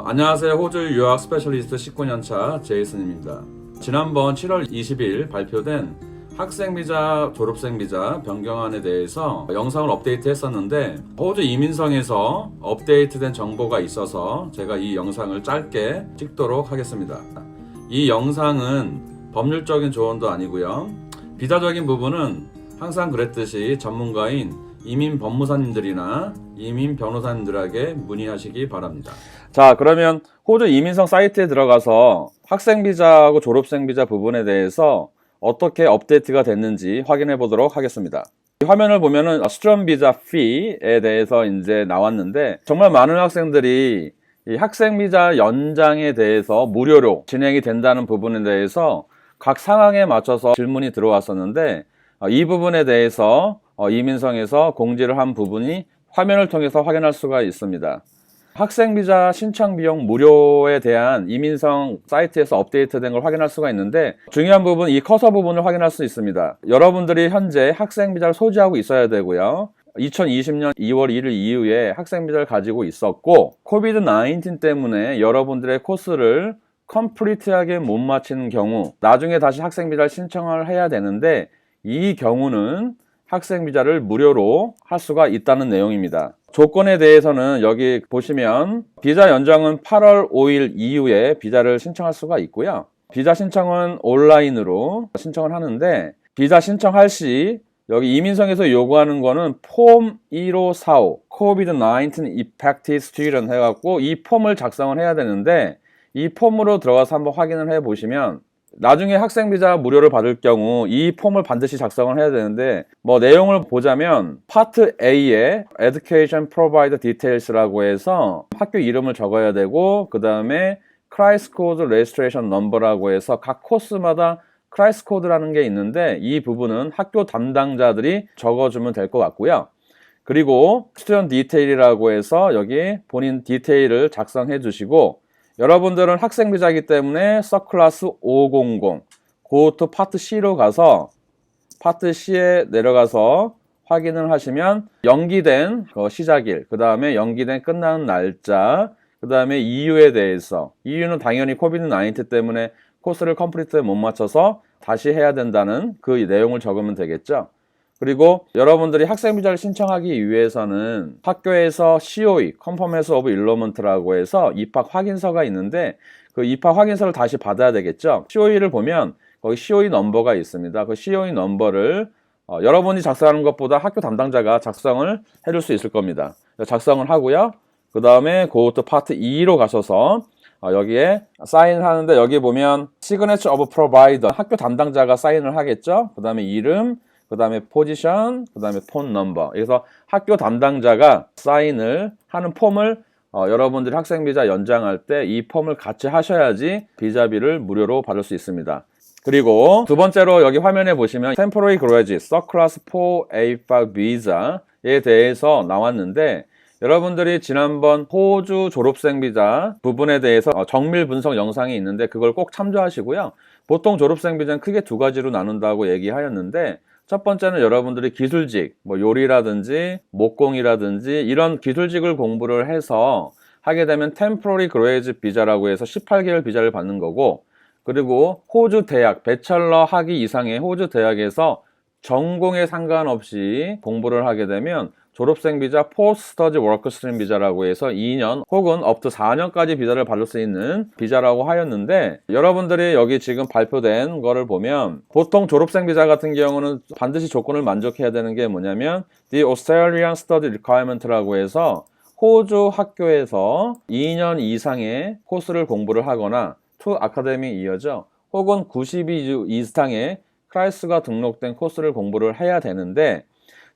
안녕하세요. 호주 유학 스페셜리스트 19년차 제이슨입니다. 지난번 7월 20일 발표된 학생비자, 졸업생비자 변경안에 대해서 영상을 업데이트 했었는데 호주 이민성에서 업데이트된 정보가 있어서 제가 이 영상을 짧게 찍도록 하겠습니다. 이 영상은 법률적인 조언도 아니고요. 비자적인 부분은 항상 그랬듯이 전문가인 이민 법무사님들이나 이민 변호사님들에게 문의하시기 바랍니다. 자, 그러면 호주 이민성 사이트에 들어가서 학생비자하고 졸업생비자 부분에 대해서 어떻게 업데이트가 됐는지 확인해 보도록 하겠습니다. 이 화면을 보면은 스튜던트 비자 피에 대해서 이제 나왔는데 정말 많은 학생들이 이 학생비자 연장에 대해서 무료로 진행이 된다는 부분에 대해서 각 상황에 맞춰서 질문이 들어왔었는데 이 부분에 대해서 이민성에서 공지를 한 부분이 화면을 통해서 확인할 수가 있습니다. 학생비자 신청 비용 무료에 대한 이민성 사이트에서 업데이트된 걸 확인할 수가 있는데 중요한 부분, 이 커서 부분을 확인할 수 있습니다. 여러분들이 현재 학생비자를 소지하고 있어야 되고요. 2020년 2월 1일 이후에 학생비자를 가지고 있었고 코비드-19 때문에 여러분들의 코스를 컴플리트하게 못 마치는 경우 나중에 다시 학생비자를 신청을 해야 되는데 이 경우는 학생비자를 무료로 할 수가 있다는 내용입니다. 조건에 대해서는 여기 보시면 비자 연장은 8월 5일 이후에 비자를 신청할 수가 있고요. 비자 신청은 온라인으로 신청을 하는데 비자 신청할 시 여기 이민성에서 요구하는 거는 폼 1545 COVID-19 Impacted Student 해갖고 이 폼을 작성을 해야 되는데 이 폼으로 들어가서 한번 확인을 해 보시면 나중에 학생비자 무료를 받을 경우 이 폼을 반드시 작성을 해야 되는데 내용을 보자면 파트 A에 Education Provider Details라고 해서 학교 이름을 적어야 되고 그 다음에 Christ Code Registration Number라고 해서 각 코스마다 크라이스트 코드라는 게 있는데 이 부분은 학교 담당자들이 적어주면 될 것 같고요. 그리고 스튜던트 디테일이라고 해서 여기 본인 디테일을 작성해 주시고 여러분들은 학생비자이기 때문에 서클래스 500 Go to 파트 C로 가서 파트 C에 내려가서 확인을 하시면 연기된 시작일, 그 다음에 연기된 끝나는 날짜, 그 다음에 이유에 대해서 이유는 당연히 코비드-19 때문에 코스를 컴플리트에 못 맞춰서 다시 해야 된다는 그 내용을 적으면 되겠죠. 그리고 여러분들이 학생비자를 신청하기 위해서는 학교에서 COE, Confirmation of Enrollment라고 해서 입학 확인서가 있는데 그 입학 확인서를 다시 받아야 되겠죠. COE를 보면 거기 COE 넘버가 있습니다. 그 COE 넘버를 여러분이 작성하는 것보다 학교 담당자가 작성을 해줄 수 있을 겁니다. 작성을 하고요. 그 다음에 Go to Part 2로 가셔서 여기에 사인을 하는데 여기 보면 Signature of Provider, 학교 담당자가 사인을 하겠죠. 그 다음에 이름, 그 다음에 포지션, 그 다음에 폰 넘버. 그래서 학교 담당자가 사인을 하는 폼을 여러분들이 학생비자 연장할 때 이 폼을 같이 하셔야지 비자비를 무료로 받을 수 있습니다. 그리고 두 번째로 여기 화면에 보시면 Temporary Graduate Subclass 4A5 Visa에 대해서 나왔는데 여러분들이 지난번 호주 졸업생 비자 부분에 대해서 정밀 분석 영상이 있는데 그걸 꼭 참조하시고요. 보통 졸업생 비자는 크게 두 가지로 나눈다고 얘기하였는데 첫 번째는 여러분들이 기술직, 요리라든지 목공이라든지 이런 기술직을 공부를 해서 하게 되면 Temporary Graduate 비자라고 해서 18개월 비자를 받는 거고 그리고 호주 대학, 배철러 학위 이상의 호주 대학에서 전공에 상관없이 공부를 하게 되면 졸업생 비자, 포스트 스터디 워크 스트림 비자라고 해서 2년 혹은 up to 4년까지 비자를 받을 수 있는 비자라고 하였는데 여러분들이 여기 지금 발표된 거를 보면 보통 졸업생 비자 같은 경우는 반드시 조건을 만족해야 되는 게 뭐냐면 The Australian Study Requirement라고 해서 호주 학교에서 2년 이상의 코스를 공부를 하거나 to academic year죠. 혹은 92주 이상의 크라이스가 등록된 코스를 공부를 해야 되는데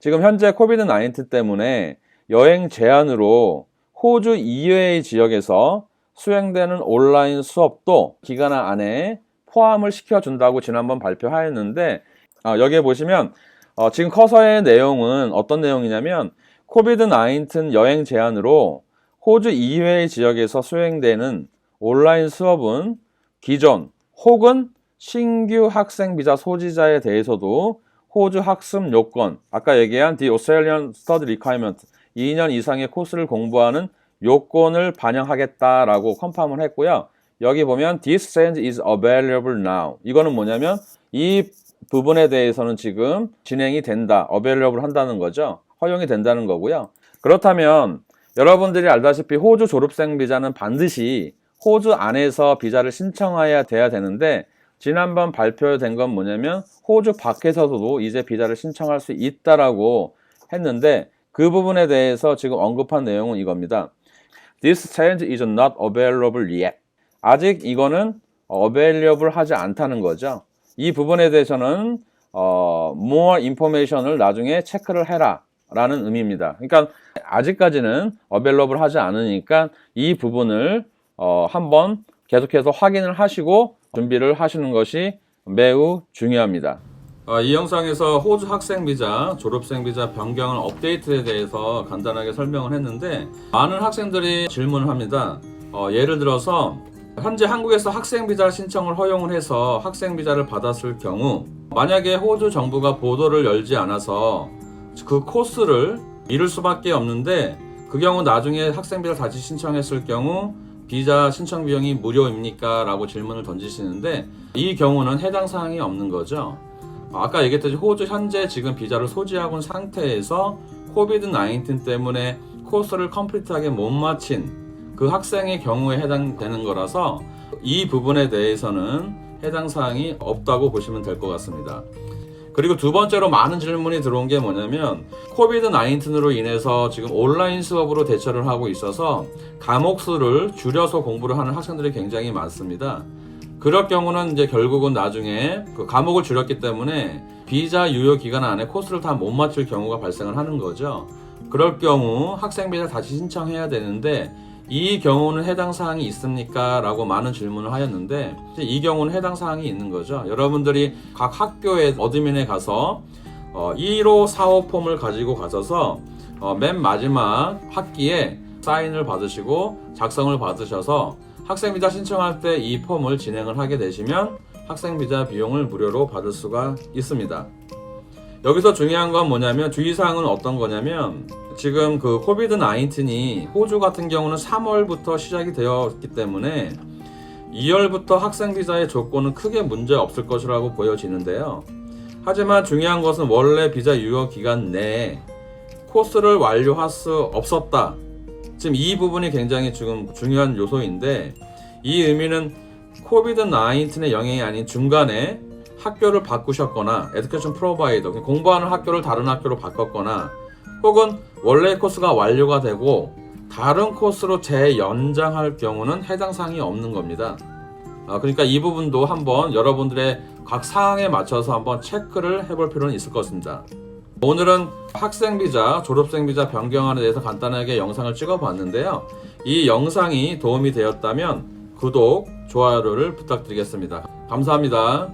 지금 현재 코비드-19 때문에 여행 제한으로 호주 이외의 지역에서 수행되는 온라인 수업도 기간 안에 포함을 시켜준다고 지난번 발표하였는데 여기에 보시면 지금 커서의 내용은 어떤 내용이냐면 코비드-19 여행 제한으로 호주 이외의 지역에서 수행되는 온라인 수업은 기존 혹은 신규 학생 비자 소지자에 대해서도 호주 학습 요건, 아까 얘기한 The Australian Study Requirement 2년 이상의 코스를 공부하는 요건을 반영하겠다라고 컨펌을 했고요. 여기 보면 this change is available now. 이거는 뭐냐면 이 부분에 대해서는 지금 진행이 된다, available 한다는 거죠. 허용이 된다는 거고요. 그렇다면 여러분들이 알다시피 호주 졸업생 비자는 반드시 호주 안에서 비자를 신청해야 돼야 되는데, 지난번 발표된 건 뭐냐면 호주 밖에서도 이제 비자를 신청할 수 있다라고 했는데, 그 부분에 대해서 지금 언급한 내용은 이겁니다. This change is not available yet. 아직 이거는 available 하지 않다는 거죠. 이 부분에 대해서는 more information을 나중에 체크를 해라 라는 의미입니다. 그러니까 아직까지는 available 하지 않으니까 이 부분을 한번 계속해서 확인을 하시고 준비를 하시는 것이 매우 중요합니다. 이 영상에서 호주 학생 비자, 졸업생 비자 변경을 업데이트에 대해서 간단하게 설명을 했는데, 많은 학생들이 질문을 합니다. 예를 들어서 현재 한국에서 학생 비자 신청을 허용을 해서 학생 비자를 받았을 경우, 만약에 호주 정부가 보도를 열지 않아서 그 코스를 미룰 수밖에 없는데, 그 경우 나중에 학생 비자 다시 신청했을 경우 비자 신청 비용이 무료입니까? 라고 질문을 던지시는데, 이 경우는 해당 사항이 없는 거죠. 아까 얘기했듯이 호주 현재 지금 비자를 소지하고 있는 상태에서 코비드-19 때문에 코스를 컴플리트하게 못 마친 그 학생의 경우에 해당되는 거라서 이 부분에 대해서는 해당 사항이 없다고 보시면 될 것 같습니다. 그리고 두 번째로 많은 질문이 들어온 게 뭐냐면, 코비드-19로 인해서 지금 온라인 수업으로 대처를 하고 있어서 과목 수를 줄여서 공부를 하는 학생들이 굉장히 많습니다. 그럴 경우는 이제 결국은 나중에 그 과목을 줄였기 때문에 비자 유효 기간 안에 코스를 다 못 마칠 경우가 발생을 하는 거죠. 그럴 경우 학생 비자 다시 신청해야 되는데, 이 경우는 해당 사항이 있습니까? 라고 많은 질문을 하였는데, 이 경우는 해당 사항이 있는 거죠. 여러분들이 각 학교의 어드민에 가서 1호 4호 폼을 가지고 가셔서 맨 마지막 학기에 사인을 받으시고 작성을 받으셔서 학생비자 신청할 때 이 폼을 진행을 하게 되시면 학생비자 비용을 무료로 받을 수가 있습니다. 여기서 중요한 건 뭐냐면, 주의사항은 어떤 거냐면, 지금 그 코비드-19이 호주 같은 경우는 3월부터 시작이 되었기 때문에 2월부터 학생비자의 조건은 크게 문제 없을 것이라고 보여지는데요. 하지만 중요한 것은 원래 비자 유효 기간 내에 코스를 완료할 수 없었다. 지금 이 부분이 굉장히 지금 중요한 요소인데, 이 의미는 코비드-19의 영향이 아닌 중간에 학교를 바꾸셨거나 에듀케이션 프로바이더, 공부하는 학교를 다른 학교로 바꿨거나, 혹은 원래 코스가 완료가 되고 다른 코스로 재연장할 경우는 해당 사항이 없는 겁니다. 그러니까 이 부분도 한번 여러분들의 각 사항에 맞춰서 한번 체크를 해볼 필요는 있을 것 같습니다. 오늘은 학생비자, 졸업생비자 변경안에 대해서 간단하게 영상을 찍어봤는데요. 이 영상이 도움이 되었다면 구독, 좋아요를 부탁드리겠습니다. 감사합니다.